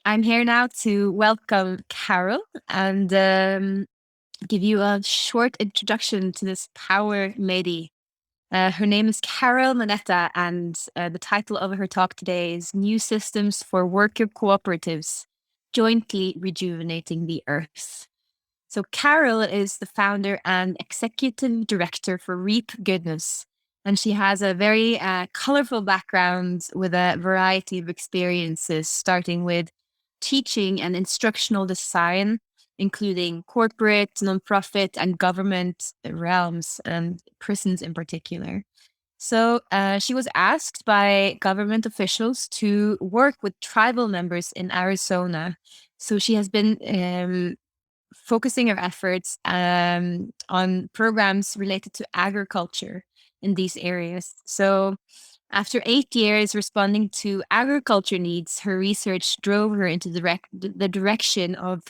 I'm here now to welcome Carol and give you a short introduction to this power lady. Her name is Carol Manetta, and the title of her talk today is New Systems for Worker Cooperatives Jointly Rejuvenating the Earth. So, Carol is the founder and executive director for Reap Goodness, and she has a very colorful background with a variety of experiences, starting with teaching and instructional design, including corporate, nonprofit, and government realms, and prisons in particular. So she was asked by government officials to work with tribal members in Arizona. So she has been focusing her efforts on programs related to agriculture in these areas. So, after 8 years responding to agriculture needs, her research drove her into the direction of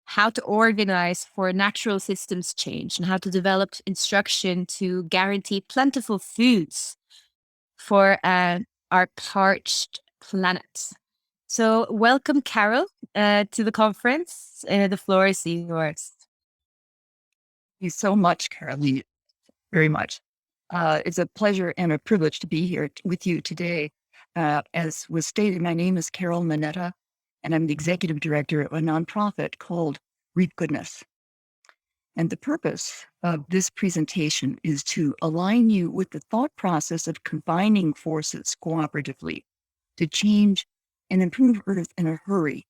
how to organize for natural systems change and how to develop instruction to guarantee plentiful foods for our parched planet. So, welcome, Carol, to the conference. The floor is yours. You so much, Caroline, very much. It's a pleasure and a privilege to be here with you today. As was stated, my name is Carol Manetta, and I'm the executive director of a nonprofit called Reap Goodness. And the purpose of this presentation is to align you with the thought process of combining forces cooperatively to change and improve Earth in a hurry.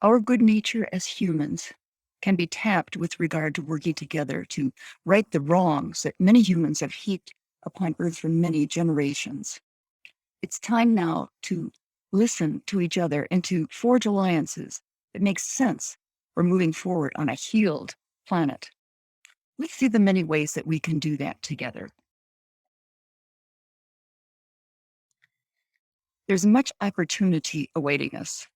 Our good nature as humans can be tapped with regard to working together to right the wrongs that many humans have heaped upon Earth for many generations. It's time now to listen to each other and to forge alliances that make sense for moving forward on a healed planet. Let's see the many ways that we can do that together. There's much opportunity awaiting us.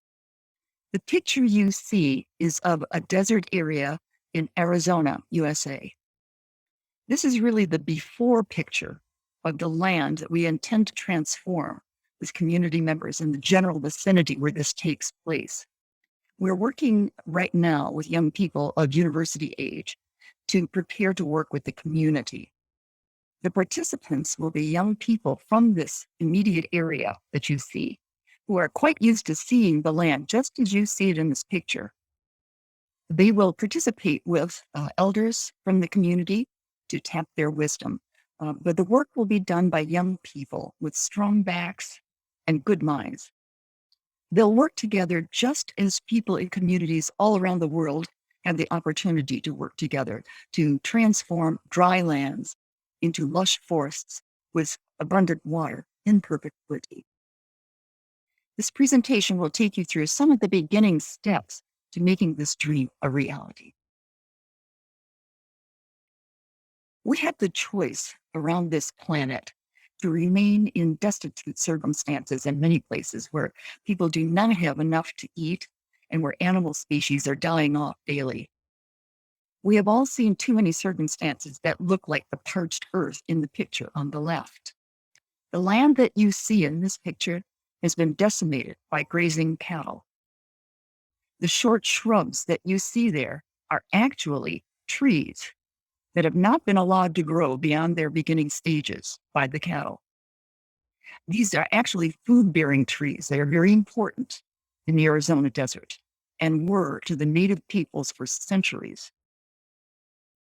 The picture you see is of a desert area in Arizona, USA. This is really the before picture of the land that we intend to transform with community members in the general vicinity where this takes place. We're working right now with young people of university age to prepare to work with the community. The participants will be young people from this immediate area that you see, who are quite used to seeing the land just as you see it in this picture. They will participate with elders from the community to tap their wisdom. But the work will be done by young people with strong backs and good minds. They'll work together just as people in communities all around the world have the opportunity to work together to transform dry lands into lush forests with abundant water in perpetuity. This presentation will take you through some of the beginning steps to making this dream a reality. We have the choice around this planet to remain in destitute circumstances in many places where people do not have enough to eat and where animal species are dying off daily. We have all seen too many circumstances that look like the parched earth in the picture on the left. The land that you see in this picture has been decimated by grazing cattle. The short shrubs that you see there are actually trees that have not been allowed to grow beyond their beginning stages by the cattle. These are actually food-bearing trees. They are very important in the Arizona desert and were to the native peoples for centuries.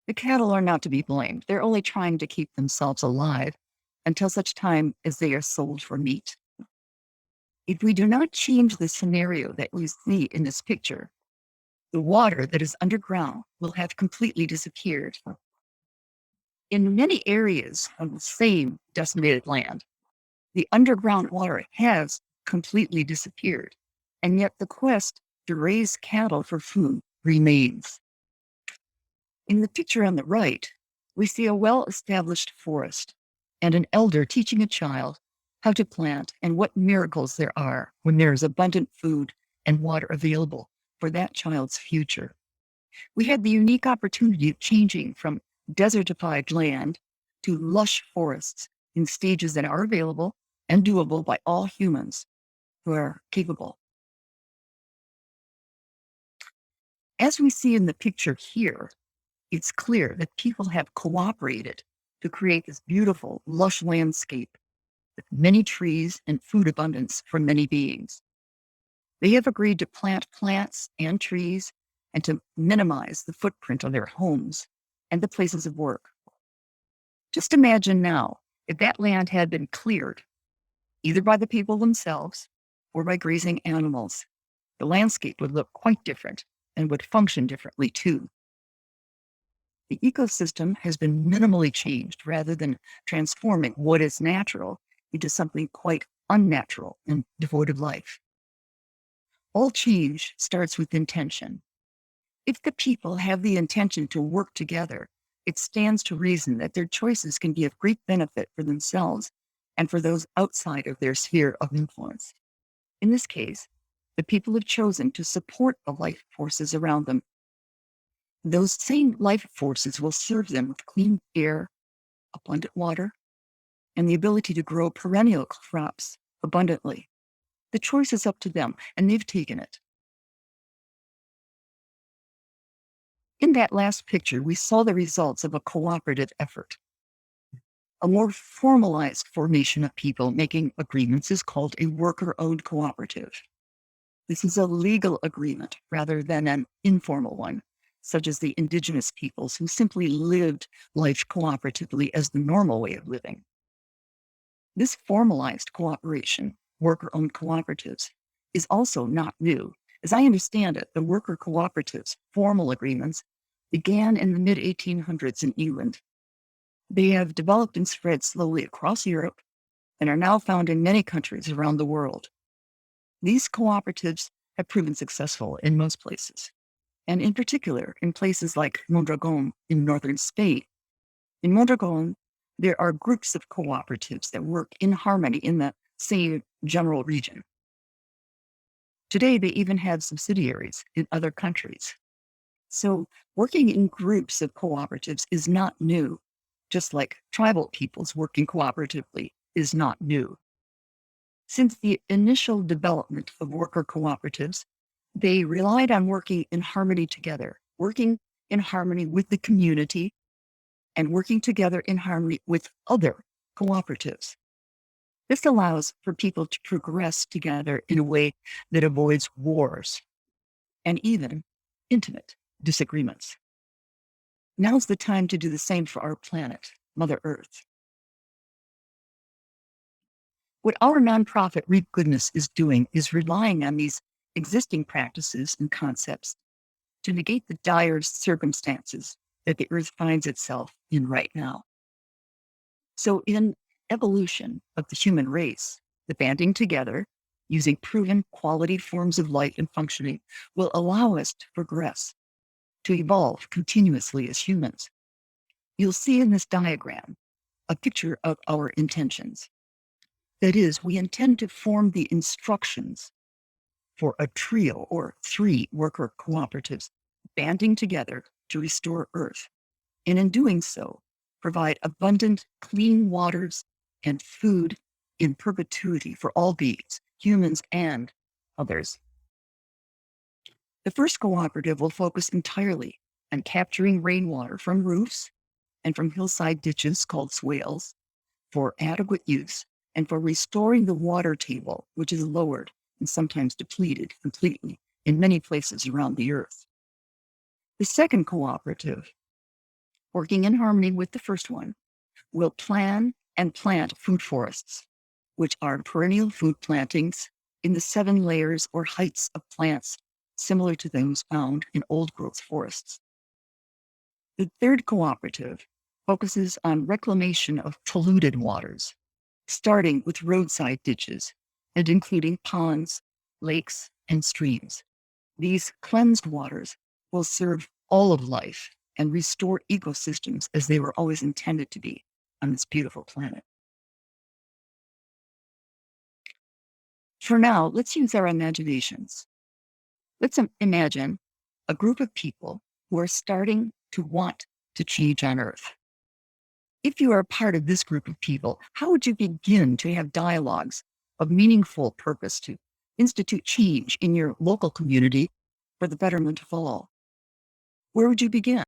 The cattle are not to be blamed. They're only trying to keep themselves alive until such time as they are sold for meat. If we do not change the scenario that we see in this picture, the water that is underground will have completely disappeared. In many areas of the same decimated land, the underground water has completely disappeared, and yet the quest to raise cattle for food remains. In the picture on the right, we see a well-established forest and an elder teaching a child how to plant and what miracles there are when there is abundant food and water available for that child's future. We had the unique opportunity of changing from desertified land to lush forests in stages that are available and doable by all humans who are capable. As we see in the picture here, it's clear that people have cooperated to create this beautiful, lush landscape with many trees and food abundance for many beings. They have agreed to plant plants and trees and to minimize the footprint of their homes and the places of work. Just imagine now if that land had been cleared, either by the people themselves or by grazing animals. The landscape would look quite different and would function differently too. The ecosystem has been minimally changed rather than transforming what is natural into something quite unnatural and devoid of life. All change starts with intention. If the people have the intention to work together, it stands to reason that their choices can be of great benefit for themselves and for those outside of their sphere of influence. In this case, the people have chosen to support the life forces around them. Those same life forces will serve them with clean air, abundant water, and the ability to grow perennial crops abundantly. The choice is up to them, and they've taken it. In that last picture, we saw the results of a cooperative effort. A more formalized formation of people making agreements is called a worker-owned cooperative. This is a legal agreement rather than an informal one, such as the indigenous peoples who simply lived life cooperatively as the normal way of living. This formalized cooperation, worker-owned cooperatives, is also not new. As I understand it, the worker cooperatives' formal agreements began in the mid-1800s in England. They have developed and spread slowly across Europe and are now found in many countries around the world. These cooperatives have proven successful in most places, and in particular in places like Mondragon in northern Spain. In Mondragon, there are groups of cooperatives that work in harmony in the same general region. Today, they even have subsidiaries in other countries. So working in groups of cooperatives is not new, just like tribal peoples working cooperatively is not new. Since the initial development of worker cooperatives, they relied on working in harmony together, working in harmony with the community, and working together in harmony with other cooperatives. This allows for people to progress together in a way that avoids wars and even intimate disagreements. Now's the time to do the same for our planet, Mother Earth. What our nonprofit Reap Goodness is doing is relying on these existing practices and concepts to negate the dire circumstances that the Earth finds itself in right now. So in evolution of the human race, the banding together, using proven quality forms of life and functioning, will allow us to progress, to evolve continuously as humans. You'll see in this diagram a picture of our intentions. That is, we intend to form the instructions for a trio or 3 worker cooperatives banding together to restore Earth, and in doing so, provide abundant, clean waters and food in perpetuity for all beings, humans and others. The first cooperative will focus entirely on capturing rainwater from roofs and from hillside ditches called swales for adequate use and for restoring the water table, which is lowered and sometimes depleted completely in many places around the Earth. The second cooperative, working in harmony with the first one, will plan and plant food forests, which are perennial food plantings in the 7 layers or heights of plants similar to those found in old-growth forests. The third cooperative focuses on reclamation of polluted waters, starting with roadside ditches and including ponds, lakes, and streams. These cleansed waters will serve all of life and restore ecosystems as they were always intended to be on this beautiful planet. For now, let's use our imaginations. Let's imagine a group of people who are starting to want to change on Earth. If you are a part of this group of people, how would you begin to have dialogues of meaningful purpose to institute change in your local community for the betterment of all? Where would you begin?